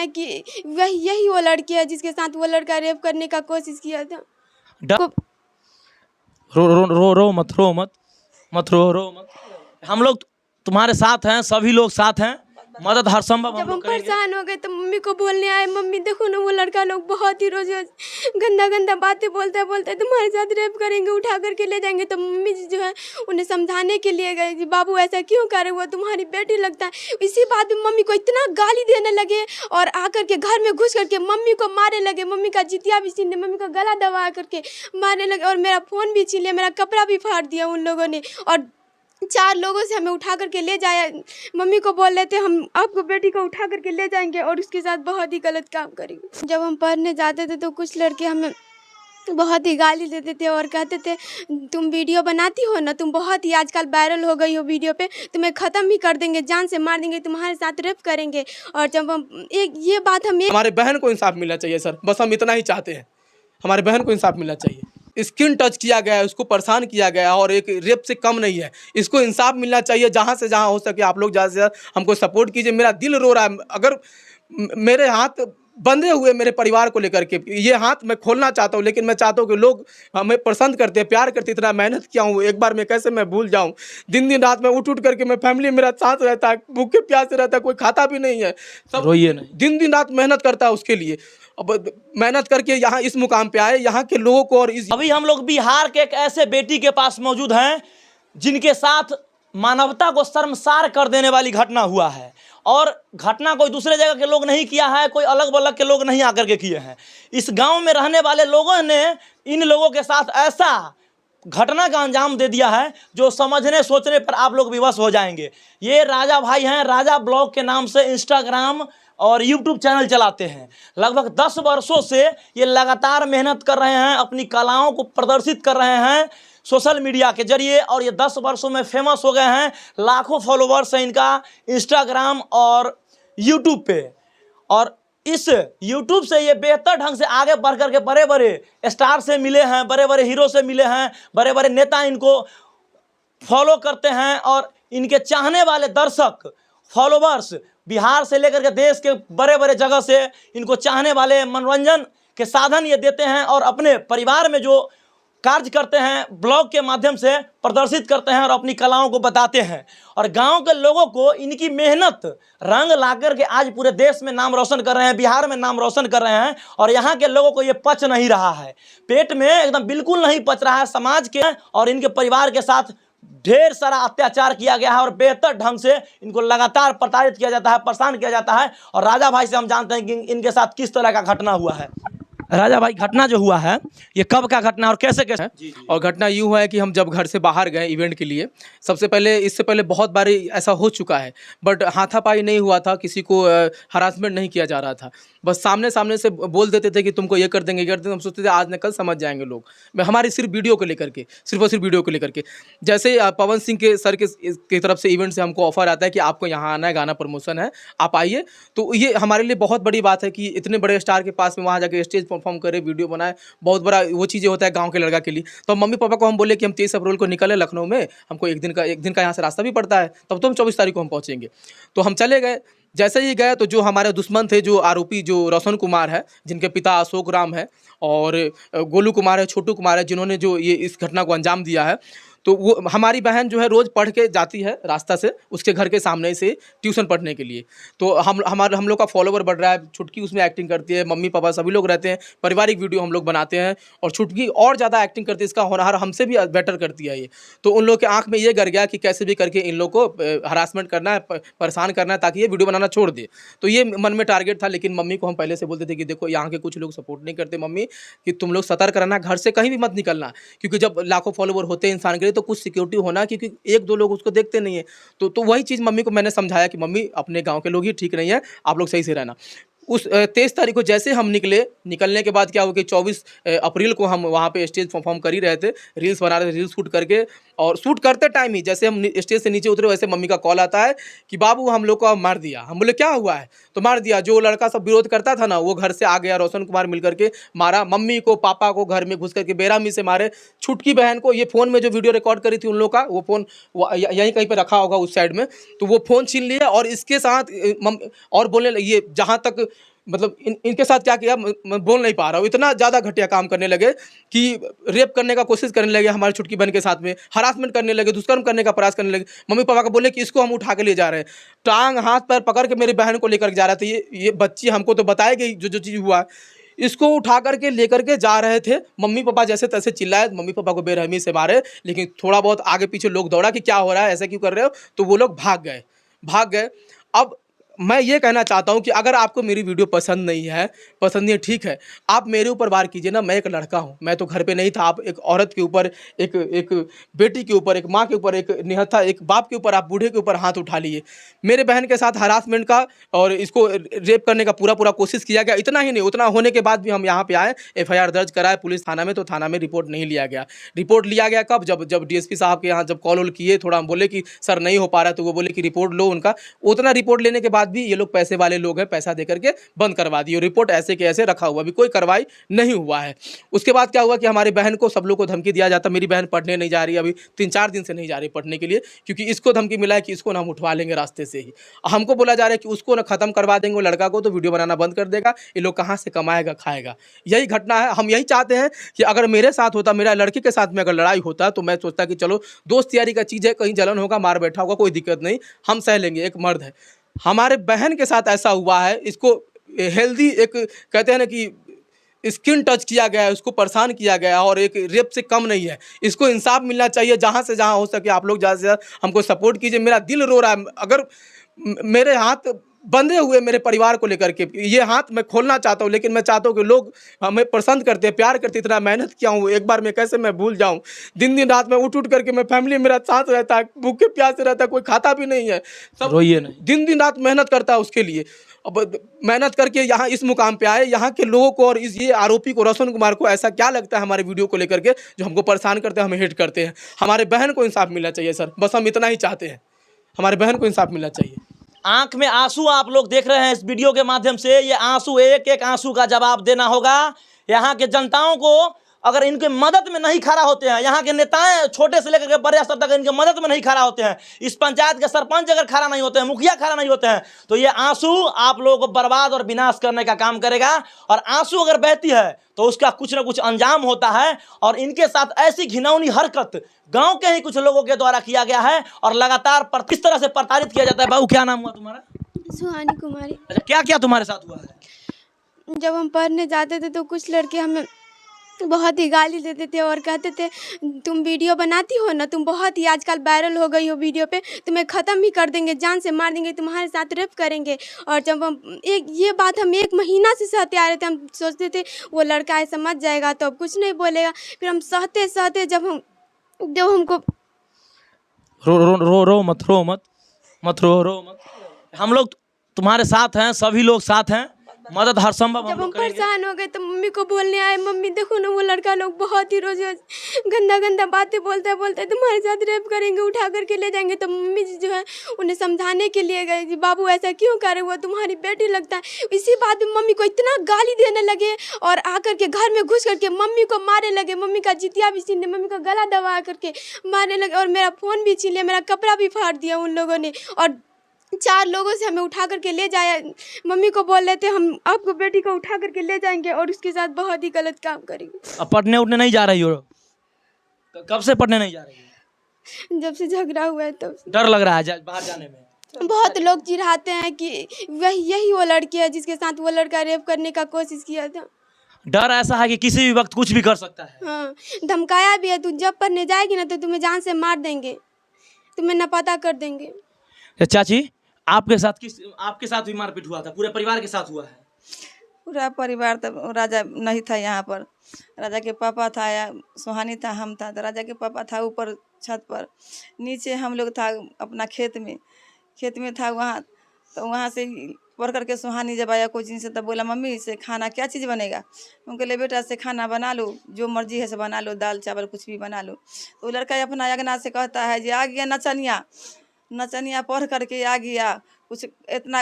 कि यही वो लड़की है जिसके साथ वो लड़का रेप करने का कोशिश किया था। रो रो रो रो मत, रो मत, मत रो मत। हम लोग तुम्हारे साथ हैं, सभी लोग साथ हैं, मदद हर संभव जब हम लोग करेंगे। परेशान हो गए तो मम्मी को बोलने आए, मम्मी देखो ना वो लड़का लोग बहुत ही रोज गंदा गंदा बातें बोलते तुम्हारे साथ रेप करेंगे, उठा करके ले जाएंगे। तो मम्मी जी जो है उन्हें समझाने के लिए गए कि बाबू ऐसा क्यों करे, वो तुम्हारी बेटी लगता है। इसी बात में मम्मी को इतना गाली देने लगे और आकर के घर में घुस करके मम्मी को मारने लगे। मम्मी का जितिया भी छीन, मम्मी का गला दबा करके मारने लगे और मेरा फ़ोन भी छीन लिया, मेरा कपड़ा भी फाड़ दिया उन लोगों ने। और 4 लोगों से हमें उठा करके ले जाया। मम्मी को बोल रहे थे हम आपको बेटी को उठा करके ले जाएंगे और उसके साथ बहुत ही गलत काम करेंगे। जब हम पढ़ने जाते थे तो कुछ लड़के हमें बहुत ही गाली देते थे और कहते थे तुम वीडियो बनाती हो ना, तुम बहुत ही आजकल वायरल हो गई हो वीडियो पे, तुम्हें ख़त्म भी कर देंगे, जान से मार देंगे, तुम्हारे साथ रेप करेंगे। और जब हम ये बात हमारे बहन को इंसाफ मिलना चाहिए सर, बस हम इतना ही चाहते हैं, हमारे बहन को इंसाफ मिलना चाहिए। स्किन टच किया गया है, उसको परेशान किया गया और एक रेप से कम नहीं है, इसको इंसाफ मिलना चाहिए। जहाँ से जहाँ हो सके आप लोग ज़्यादा से ज़्यादा हमको सपोर्ट कीजिए। मेरा दिल रो रहा है, अगर मेरे हाथ बंधे हुए मेरे परिवार को लेकर के, ये हाथ मैं खोलना चाहता हूँ, लेकिन मैं चाहता हूँ कि लोग हमें पसंद करते हैं, प्यार करते, इतना मेहनत किया हूँ, एक बार मैं कैसे मैं भूल जाऊँ। दिन दिन रात में उठ करके मैं फैमिली मेरा साथ रहता है, भूखे प्यासे रहता है, कोई खाता भी नहीं है, सब रोइए नहीं, दिन दिन रात मेहनत करता है उसके लिए। अब मेहनत करके यहाँ इस मुकाम पे आए, यहाँ के लोगों को। और इस अभी हम लोग बिहार के एक ऐसे बेटी के पास मौजूद हैं जिनके साथ मानवता को शर्मसार कर देने वाली घटना हुआ है। और घटना कोई दूसरे जगह के लोग नहीं किया है, कोई अलग बलग के लोग नहीं आकर के किए हैं। इस गांव में रहने वाले लोगों ने इन लोगों के साथ ऐसा घटना का अंजाम दे दिया है जो समझने सोचने पर आप लोग विवश हो जाएंगे। ये राजा भाई हैं, राजा ब्लॉग के नाम से इंस्टाग्राम और यूट्यूब चैनल चलाते हैं। लगभग 10 वर्षों से ये लगातार मेहनत कर रहे हैं, अपनी कलाओं को प्रदर्शित कर रहे हैं सोशल मीडिया के जरिए, और ये 10 वर्षों में फेमस हो गए हैं। लाखों फॉलोवर्स हैं इनका इंस्टाग्राम और यूट्यूब पे। और इस यूट्यूब से ये बेहतर ढंग से आगे बढ़ करके बड़े बड़े स्टार से मिले हैं, बड़े बड़े हीरो से मिले हैं, बड़े बड़े नेता इनको फॉलो करते हैं। और इनके चाहने वाले दर्शक फॉलोवर्स बिहार से लेकर के देश के बड़े बड़े जगह से इनको चाहने वाले मनोरंजन के साधन ये देते हैं और अपने परिवार में जो कार्य करते हैं ब्लॉग के माध्यम से प्रदर्शित करते हैं और अपनी कलाओं को बताते हैं। और गांव के लोगों को इनकी मेहनत रंग लाकर के आज पूरे देश में नाम रोशन कर रहे हैं, बिहार में नाम रोशन कर रहे हैं। और यहाँ के लोगों को ये पच नहीं रहा है, पेट में एकदम बिल्कुल नहीं पच रहा है। समाज के और इनके परिवार के साथ ढेर सारा अत्याचार किया गया है और बेहतर ढंग से इनको लगातार प्रताड़ित किया जाता है, परेशान किया जाता है। और राजा भाई से हम जानते हैं कि इनके साथ किस तरह का घटना हुआ है। राजा भाई, घटना जो हुआ है ये कब का घटना और कैसे कैसे? और घटना यूँ हुआ है कि हम जब घर से बाहर गए इवेंट के लिए, सबसे पहले इससे पहले बहुत बार ऐसा हो चुका है, बट हाथापाई नहीं हुआ था, किसी को हरासमेंट नहीं किया जा रहा था। बस सामने सामने से बोल देते थे कि तुमको ये कर देंगे, ये कर देंगे। हम सोचते थे आज न कल समझ जाएंगे लोग, हमारी सिर्फ वीडियो को लेकर के, सिर्फ और सिर्फ वीडियो को लेकर के। जैसे पवन सिंह के सर की तरफ से इवेंट से हमको ऑफर आता है कि आपको यहाँ आना है, गाना प्रमोशन है, आप आइए। तो ये हमारे लिए बहुत बड़ी बात है कि इतने बड़े स्टार के पास में वहाँ जाकर स्टेज परफॉर्म करे, वीडियो बनाए, बहुत बड़ा वो चीज़ें होता है गांव के लड़का के लिए। तो मम्मी पापा को हम बोले कि हम 23 अप्रैल को निकले लखनऊ में, हमको एक दिन का यहाँ से रास्ता भी पड़ता है, तब तो हम 24 तारीख को हम पहुँचेंगे। तो हम चले गए। जैसे ही गए तो जो हमारे दुश्मन थे, जो आरोपी जो रोशन कुमार है, जिनके पिता अशोक राम है, और गोलू कुमार है, छोटू कुमार है, जिन्होंने जो ये इस घटना को अंजाम दिया है, तो वो हमारी बहन जो है रोज़ पढ़ के जाती है रास्ता से, उसके घर के सामने से ट्यूशन पढ़ने के लिए। तो हम लोग का फॉलोवर बढ़ रहा है। छुटकी उसमें एक्टिंग करती है, मम्मी पापा सभी लोग रहते हैं, पारिवारिक वीडियो हम लोग बनाते हैं, और छुटकी और ज़्यादा एक्टिंग करती है, इसका होनहार हमसे भी बेटर करती है ये। तो उन लोग के आँख में ये गर गया कि कैसे भी करके इन लोग को हरासमेंट करना है, परेशान करना है, ताकि ये वीडियो बनाना छोड़ दे। तो ये मन में टारगेट था। लेकिन मम्मी को हम पहले से बोलते थे कि देखो यहाँ के कुछ लोग सपोर्ट नहीं करते मम्मी, कि तुम लोग सतर्क रहना, घर से कहीं भी मत निकलना, क्योंकि जब लाखों फॉलोवर होते हैं इंसान के लिए तो कुछ सिक्योरिटी होना, क्योंकि 1-2 लोग उसको देखते नहीं है। तो वही चीज़ मम्मी को मैंने समझाया कि मम्मी अपने गांव के लोग ही ठीक नहीं है, आप लोग सही से रहना। उस 23 तारीख को जैसे हम निकलने के बाद क्या हुआ कि 24 अप्रैल को हम वहाँ पे स्टेज परफॉर्म कर ही रहे थे, रील्स बना रहे थे, रील्स शूट करके, और शूट करते टाइम ही जैसे हम स्टेज से नीचे उतरे वैसे मम्मी का कॉल आता है कि बाबू हम लोग को मार दिया। हम बोले क्या हुआ है? तो मार दिया, जो लड़का सब विरोध करता था ना वो घर से आ गया, रोशन कुमार मिल करके मारा, मम्मी को पापा को घर में घुस करके बेरहमी से मारे, छुटकी बहन को, ये फ़ोन में जो वीडियो रिकॉर्ड करी थी उन लोग का वो फ़ोन यहीं कहीं पर रखा होगा उस साइड में, तो वो फ़ोन छीन लिया। और इसके साथ और बोलने ये जहाँ तक मतलब इनके साथ क्या किया मैं बोल नहीं पा रहा हूँ, इतना ज़्यादा घटिया काम करने लगे कि रेप करने का कोशिश करने लगे हमारी छुटकी बहन के साथ में, हरासमेंट करने लगे, दुष्कर्म करने का प्रयास करने लगे। मम्मी पापा को बोले कि इसको हम उठा के ले जा रहे हैं, टांग हाथ पैर पकड़ के मेरी बहन को लेकर जा रहे थे। ये बच्ची हमको तो बताएगी जो जो चीज़ हुआ, इसको उठा करके लेकर के जा रहे थे। मम्मी पापा जैसे तैसे चिल्लाए, मम्मी पापा को बेरहमी से मारे, लेकिन थोड़ा बहुत आगे पीछे लोग दौड़ा कि क्या हो रहा है, ऐसा क्यों कर रहे हो, तो वो लोग भाग गए। अब मैं ये कहना चाहता हूँ कि अगर आपको मेरी वीडियो पसंद नहीं है ठीक है, आप मेरे ऊपर वार कीजिए ना, मैं एक लड़का हूँ, मैं तो घर पे नहीं था। आप एक औरत के ऊपर, एक बेटी के ऊपर, एक माँ के ऊपर, एक निहत्था एक बाप के ऊपर, आप बूढ़े के ऊपर हाथ उठा लिए। मेरे बहन के साथ हरासमेंट का और इसको रेप करने का पूरा कोशिश किया गया। इतना ही नहीं, उतना होने के बाद भी हम यहाँ पे आए, FIR दर्ज कराए पुलिस थाना में, तो थाना में रिपोर्ट नहीं लिया गया। रिपोर्ट लिया गया कब, जब DSP साहब के यहाँ जब कॉल किए, थोड़ा हम बोले कि सर नहीं हो पा रहा है, तो वो बोले कि रिपोर्ट लो उनका। उतना रिपोर्ट लेने के बाद भी ये लोग पैसे वाले लोग हैं, पैसा दे करके बंद करवा दिए, रिपोर्ट ऐसे के ऐसे रखा हुआ, अभी कोई कार्रवाई नहीं हुआ है। उसके बाद क्या हुआ कि हमारी बहन को सब लोग को धमकी दिया जाता। मेरी बहन पढ़ने नहीं जा रही, अभी 3-4 दिन से नहीं जा रही पढ़ने के लिए, क्योंकि इसको धमकी मिला है कि इसको ना हम उठवा लेंगे रास्ते से ही। हमको बोला जा रहा है कि उसको ना खत्म करवा देंगे, वो लड़का को तो वीडियो बनाना बंद कर देगा, ये लोग कहाँ से कमाएगा खाएगा। यही घटना है। हम यही चाहते हैं कि अगर मेरे साथ होता, मेरा लड़के के साथ में अगर लड़ाई होता, तो मैं सोचता कि चलो दोस्त यारी का चीज़ है, कहीं जलन होगा, मार बैठा होगा, कोई दिक्कत नहीं, हम सह लेंगे, एक मर्द है। हमारे बहन के साथ ऐसा हुआ है, इसको हेल्दी एक कहते हैं ना कि स्किन टच किया गया है, उसको परेशान किया गया है, और एक रेप से कम नहीं है। इसको इंसाफ मिलना चाहिए। जहाँ से जहाँ हो सके आप लोग ज़्यादा से ज़्यादा हमको सपोर्ट कीजिए। मेरा दिल रो रहा है, अगर मेरे हाथ बंधे हुए मेरे परिवार को लेकर के, ये हाथ मैं खोलना चाहता हूँ, लेकिन मैं चाहता हूँ कि लोग हमें पसंद करते हैं, प्यार करते, इतना मेहनत किया हूँ, एक बार मैं कैसे मैं भूल जाऊँ। दिन रात में उठ करके मैं फैमिली मेरा साथ रहता है, भूखे प्यासे रहता है, कोई खाता भी नहीं है, सब रोइए नहीं। दिन रात मेहनत करता है उसके लिए। अब मेहनत करके यहाँ इस मुकाम पे आए, यहाँ के लोगों को और ये आरोपी को, रोशन कुमार को, ऐसा क्या लगता है हमारे वीडियो को लेकर के जो हमको परेशान करते हैं, हमें हेट करते हैं। हमारे बहन को इंसाफ मिलना चाहिए सर, बस हम इतना ही चाहते हैं, हमारे बहन को इंसाफ मिलना चाहिए। आंख में आंसू आप लोग देख रहे हैं इस वीडियो के माध्यम से। ये आंसू, एक एक आंसू का जवाब देना होगा। यहाँ के जनताओं को अगर इनके मदद में नहीं खड़ा होते हैं, यहाँ के नेताएं छोटे से लेकर के बड़े स्तर तक इनके मदद में नहीं खड़ा होते हैं, इस पंचायत के सरपंच अगर खड़ा नहीं होते हैं, मुखिया खड़ा नहीं होते हैं, तो ये आंसू आप लोगों को बर्बाद और विनाश करने का काम करेगा। और आंसू अगर बहती है तो उसका कुछ ना कुछ अंजाम होता है। और इनके साथ ऐसी घिनौनी हरकत गांव के ही कुछ लोगों के द्वारा किया गया है और लगातार किस तरह से प्रताड़ित किया जाता है। बाबू क्या नाम हुआ तुम्हारा? सुहानी कुमारी। अच्छा, क्या क्या तुम्हारे साथ हुआ है? जब हम पढ़ने जाते थे तो कुछ लड़के हमें बहुत ही गाली देते थे और कहते थे तुम वीडियो बनाती हो ना, तुम बहुत ही आजकल वायरल हो गई हो वीडियो पे, तुम्हें ख़त्म ही कर देंगे, जान से मार देंगे, तुम्हारे साथ रेप करेंगे। और जब हम ये बात हम 1 महीना से सहते आ रहे थे, हम सोचते थे वो लड़का ऐसा मत जाएगा तो अब कुछ नहीं बोलेगा। फिर हम सहते सहते जब हमको रो मत। हम लोग तुम्हारे साथ हैं, सभी लोग साथ हैं, मदद हर संभव जब हम लोग करेंगे। परेशान हो गए तो मम्मी को बोलने आए, मम्मी देखो ना वो लड़का लोग बहुत ही रोज गंदा बातें बोलते तुम्हारे साथ रेप करेंगे, उठा करके ले जाएंगे। तो मम्मी जी जो है उन्हें समझाने के लिए गए कि बाबू ऐसा क्यों करे, वो तुम्हारी बेटी लगता है। इसी बात में मम्मी को इतना गाली देने लगे और आकर के घर में घुस करके मम्मी को मारने लगे, मम्मी का जितिया भी छीन, मम्मी का गला दबा करके मारने लगे और मेरा फ़ोन भी छीन लिया, मेरा कपड़ा भी फाड़ दिया उन लोगों ने। और 4 लोगों से हमें उठा करके ले जाया। मम्मी को बोल रहे थे हम आपको बेटी को उठा करके ले जाएंगे और उसके साथ बहुत ही गलत काम करेंगे। अब पढ़ने उठने नहीं जा रही हो? कब से पढ़ने नहीं जा रही हो? जब से झगड़ा हुआ है तब से। डर लग रहा है बाहर जाने में? बहुत लोग चिढ़ाते हैं कि यही वो लड़की है जिसके साथ वो लड़का रेप करने का कोशिश किया था। डर ऐसा है कि किसी भी वक्त कुछ भी कर सकता है। हाँ, धमकाया भी है, तू जब पढ़ने जाएगी ना तो तुम्हें जान से मार देंगे, तुम्हें नापता कर देंगे। चाची, आपके साथ भी मारपीट हुआ था? पूरे परिवार के साथ हुआ है? पूरा परिवार तो राजा नहीं था यहाँ पर, राजा के पापा था या सुहानी था, हम था। तो राजा के पापा था ऊपर छत पर, नीचे हम लोग था अपना खेत में था वहाँ। तो वहाँ से पढ़ करके सुहानी जब आया कोचिंग से तब बोला मम्मी से खाना क्या चीज़ बनेगा। उनके लिए बेटा से खाना बना लो, जो मर्जी है से बना लो, दाल चावल कुछ भी बना लो। तो वो लड़का अपना अगना से कहता है जी आ गया नचनिया पढ़ करके आ गया, कुछ इतना